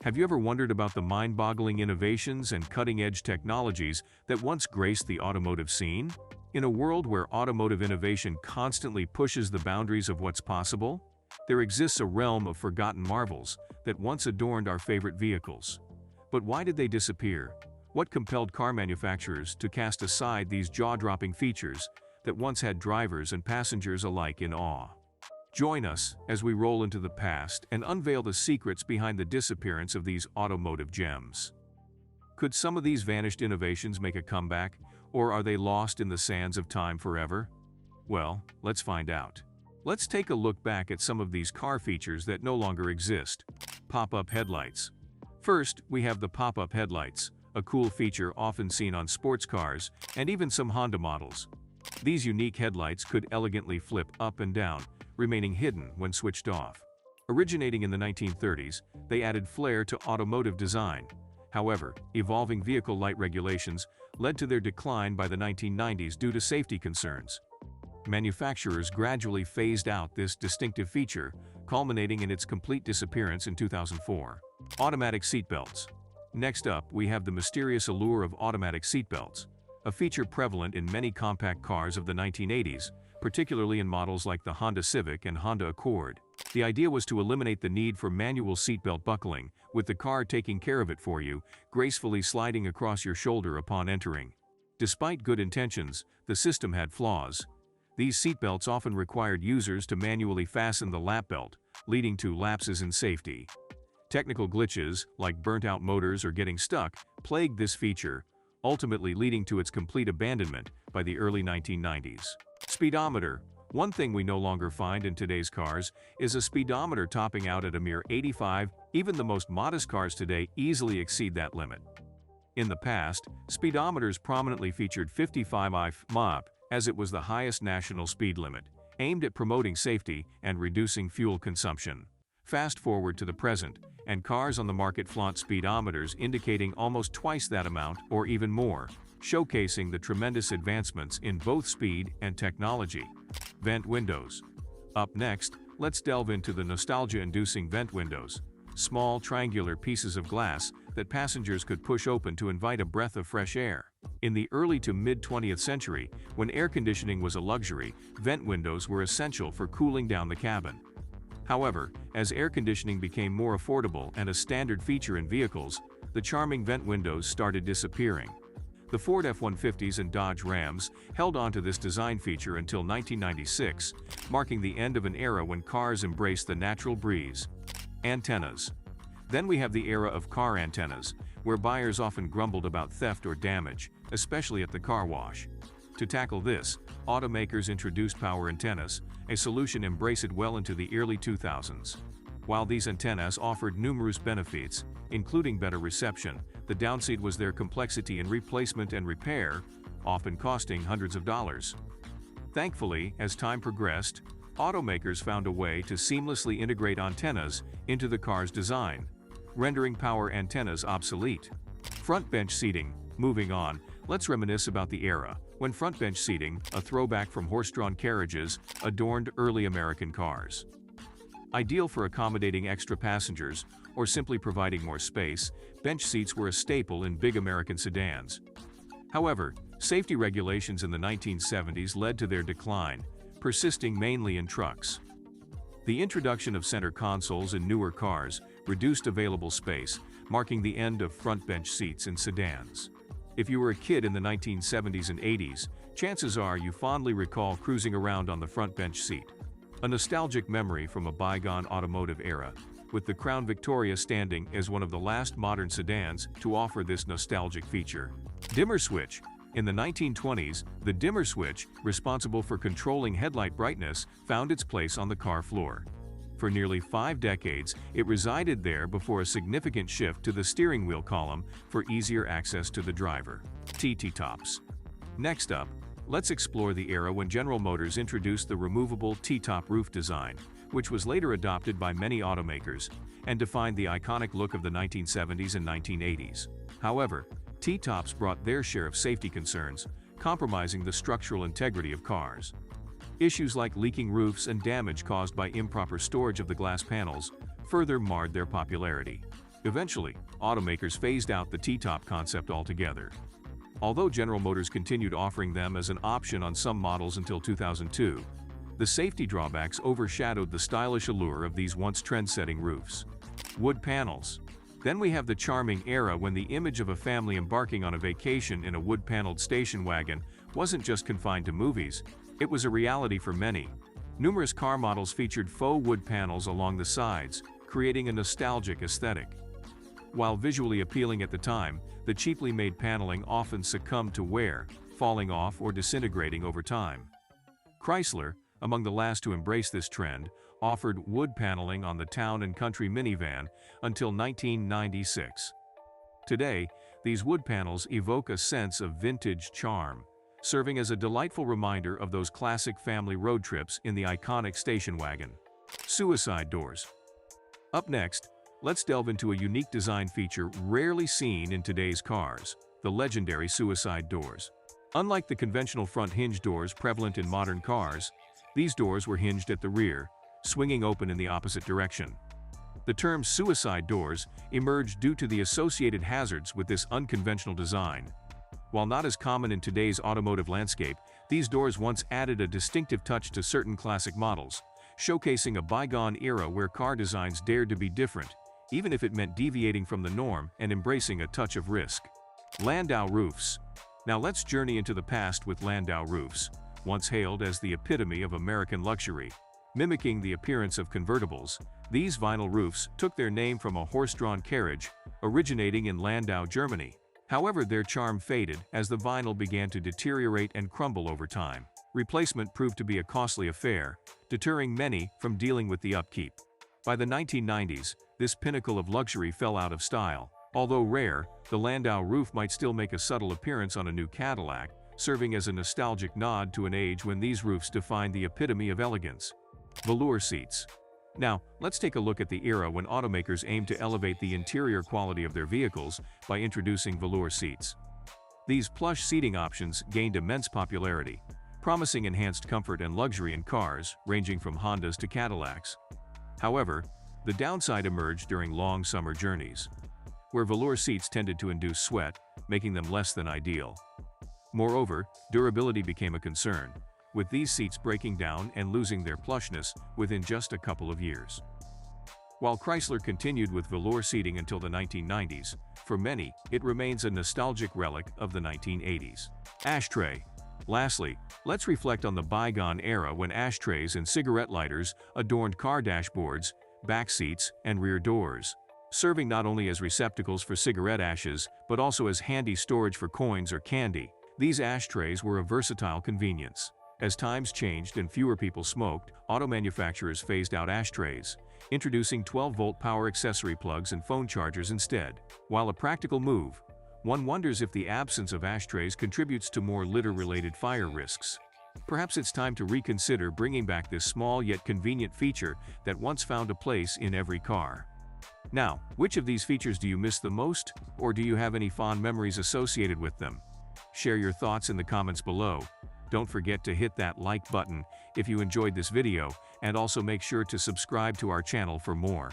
Have you ever wondered about the mind-boggling innovations and cutting-edge technologies that once graced the automotive scene? In a world where automotive innovation constantly pushes the boundaries of what's possible, there exists a realm of forgotten marvels that once adorned our favorite vehicles. But why did they disappear? What compelled car manufacturers to cast aside these jaw-dropping features that once had drivers and passengers alike in awe? Join us as we roll into the past and unveil the secrets behind the disappearance of these automotive gems. Could some of these vanished innovations make a comeback, or are they lost in the sands of time forever? Well, let's find out. Let's take a look back at some of these car features that no longer exist. Pop-up headlights. First, we have the pop-up headlights, a cool feature often seen on sports cars and even some Honda models. These unique headlights could elegantly flip up and down, remaining hidden when switched off. Originating in the 1930s, they added flair to automotive design. However, evolving vehicle light regulations led to their decline by the 1990s due to safety concerns. Manufacturers gradually phased out this distinctive feature, culminating in its complete disappearance in 2004. Automatic seatbelts. Next up, we have the mysterious allure of automatic seatbelts, a feature prevalent in many compact cars of the 1980s, particularly in models like the Honda Civic and Honda Accord. The idea was to eliminate the need for manual seatbelt buckling, with the car taking care of it for you, gracefully sliding across your shoulder upon entering. Despite good intentions, the system had flaws. These seatbelts often required users to manually fasten the lap belt, leading to lapses in safety. Technical glitches, like burnt-out motors or getting stuck, plagued this feature, ultimately leading to its complete abandonment by the early 1990s. Speedometer. One thing we no longer find in today's cars is a speedometer topping out at a mere 85. Even the most modest cars today easily exceed that limit. In the past, speedometers prominently featured 55 mph, as it was the highest national speed limit, aimed at promoting safety and reducing fuel consumption. Fast forward to the present, and cars on the market flaunt speedometers indicating almost twice that amount or even more, showcasing the tremendous advancements in both speed and technology. Vent windows. Up next, let's delve into the nostalgia-inducing vent windows, small triangular pieces of glass that passengers could push open to invite a breath of fresh air. In the early to mid-20th century, when air conditioning was a luxury, vent windows were essential for cooling down the cabin. However, as air conditioning became more affordable and a standard feature in vehicles, the charming vent windows started disappearing. The Ford F-150s and Dodge Rams held on to this design feature until 1996, marking the end of an era when cars embraced the natural breeze. Antennas. Then we have the era of car antennas, where buyers often grumbled about theft or damage, especially at the car wash. To tackle this, automakers introduced power antennas, a solution embraced well into the early 2000s. While these antennas offered numerous benefits, including better reception, the downside was their complexity in replacement and repair, often costing hundreds of dollars. Thankfully, as time progressed, automakers found a way to seamlessly integrate antennas into the car's design, rendering power antennas obsolete. Front bench seating. Moving on, let's reminisce about the era when front bench seating, a throwback from horse-drawn carriages, adorned early American cars. Ideal for accommodating extra passengers or simply providing more space, bench seats were a staple in big American sedans. However, safety regulations in the 1970s led to their decline, persisting mainly in trucks. The introduction of center consoles in newer cars reduced available space, marking the end of front bench seats in sedans. If you were a kid in the 1970s and 80s, chances are you fondly recall cruising around on the front bench seat. A nostalgic memory from a bygone automotive era, with the Crown Victoria standing as one of the last modern sedans to offer this nostalgic feature. Dimmer switch. In the 1920s, the dimmer switch, responsible for controlling headlight brightness, found its place on the car floor. For nearly 5 decades, it resided there before a significant shift to the steering wheel column for easier access to the driver. T-tops. Next up, let's explore the era when General Motors introduced the removable T-top roof design, which was later adopted by many automakers and defined the iconic look of the 1970s and 1980s. However, T-tops brought their share of safety concerns, compromising the structural integrity of cars. Issues like leaking roofs and damage caused by improper storage of the glass panels further marred their popularity. Eventually, automakers phased out the T-top concept altogether. Although General Motors continued offering them as an option on some models until 2002, the safety drawbacks overshadowed the stylish allure of these once trend-setting roofs. Wood panels. Then we have the charming era when the image of a family embarking on a vacation in a wood-paneled station wagon wasn't just confined to movies, it was a reality for many. Numerous car models featured faux wood panels along the sides, creating a nostalgic aesthetic. While visually appealing at the time, the cheaply made paneling often succumbed to wear, falling off or disintegrating over time. Chrysler, among the last to embrace this trend, offered wood paneling on the town and country minivan until 1996. Today, these wood panels evoke a sense of vintage charm, serving as a delightful reminder of those classic family road trips in the iconic station wagon. Suicide doors. Up next, let's delve into a unique design feature rarely seen in today's cars, the legendary suicide doors. Unlike the conventional front hinge doors prevalent in modern cars, these doors were hinged at the rear, swinging open in the opposite direction. The term suicide doors emerged due to the associated hazards with this unconventional design. While not as common in today's automotive landscape, these doors once added a distinctive touch to certain classic models, showcasing a bygone era where car designs dared to be different, even if it meant deviating from the norm and embracing a touch of risk. Landau roofs. Now let's journey into the past with Landau roofs, once hailed as the epitome of American luxury. Mimicking the appearance of convertibles, these vinyl roofs took their name from a horse-drawn carriage, originating in Landau, Germany. However, their charm faded as the vinyl began to deteriorate and crumble over time. Replacement proved to be a costly affair, deterring many from dealing with the upkeep. By the 1990s, this pinnacle of luxury fell out of style. Although rare, the Landau roof might still make a subtle appearance on a new Cadillac, serving as a nostalgic nod to an age when these roofs defined the epitome of elegance. Velour seats. Now, let's take a look at the era when automakers aimed to elevate the interior quality of their vehicles by introducing velour seats. These plush seating options gained immense popularity, promising enhanced comfort and luxury in cars ranging from Hondas to Cadillacs. However, the downside emerged during long summer journeys, where velour seats tended to induce sweat, making them less than ideal. Moreover, durability became a concern, with these seats breaking down and losing their plushness within just a couple of years. While Chrysler continued with velour seating until the 1990s, for many, it remains a nostalgic relic of the 1980s. Ashtray. Lastly, let's reflect on the bygone era when ashtrays and cigarette lighters adorned car dashboards, back seats, and rear doors, serving not only as receptacles for cigarette ashes, but also as handy storage for coins or candy. These ashtrays were a versatile convenience. As times changed and fewer people smoked, auto manufacturers phased out ashtrays, introducing 12-volt power accessory plugs and phone chargers instead. While a practical move, one wonders if the absence of ashtrays contributes to more litter-related fire risks. Perhaps it's time to reconsider bringing back this small yet convenient feature that once found a place in every car. Now, which of these features do you miss the most, or do you have any fond memories associated with them? Share your thoughts in the comments below. Don't forget to hit that like button if you enjoyed this video, and also make sure to subscribe to our channel for more.